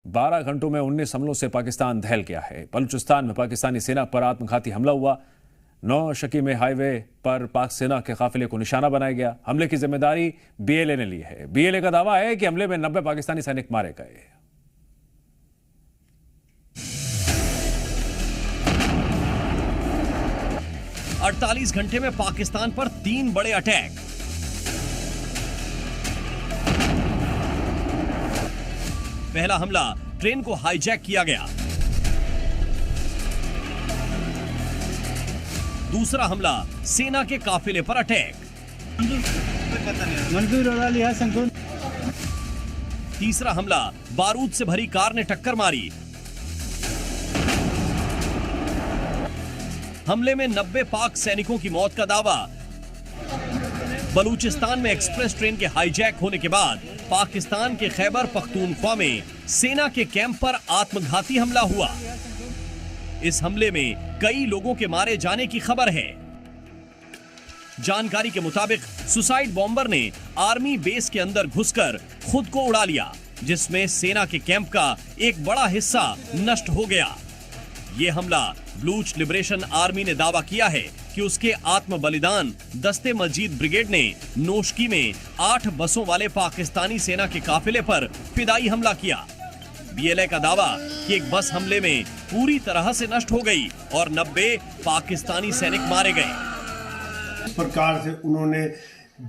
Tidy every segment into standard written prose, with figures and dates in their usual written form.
12 घंटों में 19 हमलों से पाकिस्तान दहल गया है। बलूचिस्तान में पाकिस्तानी सेना पर आत्मघाती हमला हुआ। 9 शकी में हाईवे पर पाक सेना के काफिले को निशाना बनाया गया। हमले की जिम्मेदारी बीएलए ने ली है। बीएलए का दावा है कि हमले में 90 पाकिस्तानी सैनिक मारे गए। अड़तालीस घंटे में पाकिस्तान पर 3 बड़े अटैक। पहला हमला, ट्रेन को हाईजैक किया गया। दूसरा हमला, सेना के काफिले पर अटैक। तीसरा हमला, बारूद से भरी कार ने टक्कर मारी। हमले में 90 पाक सैनिकों की मौत का दावा। बलूचिस्तान में एक्सप्रेस ट्रेन के हाईजैक होने के बाद पाकिस्तान के खैबर पख्तूनख्वा में सेना के कैंप पर आत्मघाती हमला हुआ। इस हमले में कई लोगों के मारे जाने की खबर है। जानकारी के मुताबिक सुसाइड बॉम्बर ने आर्मी बेस के अंदर घुसकर खुद को उड़ा लिया, जिसमें सेना के कैंप का एक बड़ा हिस्सा नष्ट हो गया। यह हमला बलूच लिबरेशन आर्मी ने दावा किया है कि उसके आत्म बलिदान दस्ते मजीद ब्रिगेड ने नोशकी में 8 बसों वाले पाकिस्तानी सेना के काफिले पर फिदाई हमला किया। बीएलए का दावा कि एक बस हमले में पूरी तरह से नष्ट हो गई और 90 पाकिस्तानी सैनिक मारे गए। इस प्रकार से उन्होंने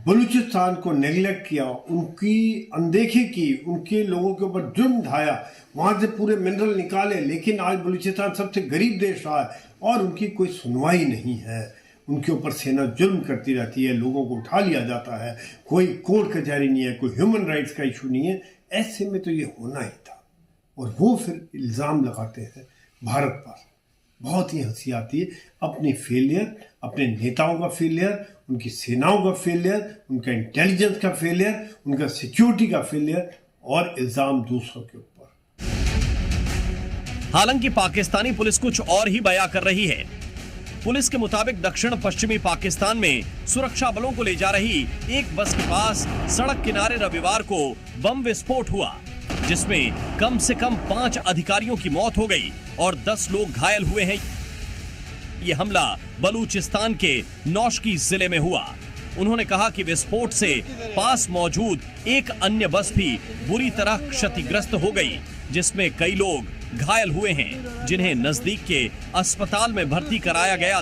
बलूचिस्तान को नेग्लेक्ट किया, उनकी अनदेखी की, उनके लोगों के ऊपर जुर्म ढाया, वहां से पूरे मिनरल निकाले। लेकिन आज बलूचिस्तान सबसे गरीब देश रहा है और उनकी कोई सुनवाई नहीं है। उनके ऊपर सेना जुर्म करती रहती है, लोगों को उठा लिया जाता है, कोई कोर्ट कचहरी नहीं है, कोई ह्यूमन राइट्स का इशू नहीं है। ऐसे में तो ये होना ही था। और वो फिर इल्ज़ाम लगाते हैं भारत पर। बहुत ही हंसी आती है। अपनी फेलियर, अपने नेताओं का फेलियर, उनकी सेनाओं का फेलियर, उनका इंटेलिजेंस का फेलियर, उनका सिक्योरिटी का फेलियर और इल्ज़ाम दूसरों के ऊपर। हालांकि पाकिस्तानी पुलिस कुछ और ही बयां कर रही है। पुलिस के मुताबिक दक्षिण पश्चिमी पाकिस्तान में सुरक्षा बलों को ले जा रही एक बस के पास सड़क किनारे रविवार को बम विस्फोट हुआ, जिसमें कम से कम 5 अधिकारियों की मौत हो गई और 10 लोग घायल हुए हैं। यह हमला बलूचिस्तान के नौशकी जिले में हुआ। उन्होंने कहा कि विस्फोट से पास मौजूद एक अन्य बस भी बुरी तरह क्षतिग्रस्त हो गई, जिसमें कई लोग घायल हुए हैं, जिन्हें नजदीक के अस्पताल में भर्ती कराया गया।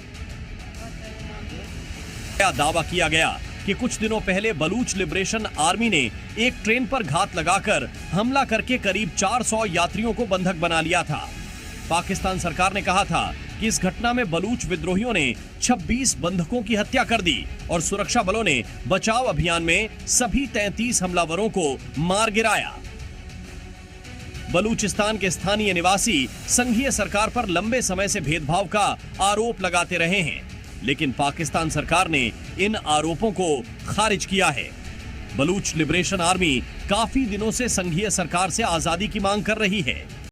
दावा किया गया कि कुछ दिनों पहले बलूच लिबरेशन आर्मी ने एक ट्रेन पर घात लगाकर हमला करके करीब 400 यात्रियों को बंधक बना लिया था। पाकिस्तान सरकार ने कहा था कि इस घटना में बलूच विद्रोहियों ने 26 बंधकों की हत्या कर दी और सुरक्षा बलों ने बचाव अभियान में सभी 33 हमलावरों को मार गिराया। बलूचिस्तान के स्थानीय निवासी संघीय सरकार पर लंबे समय से भेदभाव का आरोप लगाते रहे हैं, लेकिन पाकिस्तान सरकार ने इन आरोपों को खारिज किया है। बलूच लिबरेशन आर्मी काफी दिनों से संघीय सरकार से आजादी की मांग कर रही है।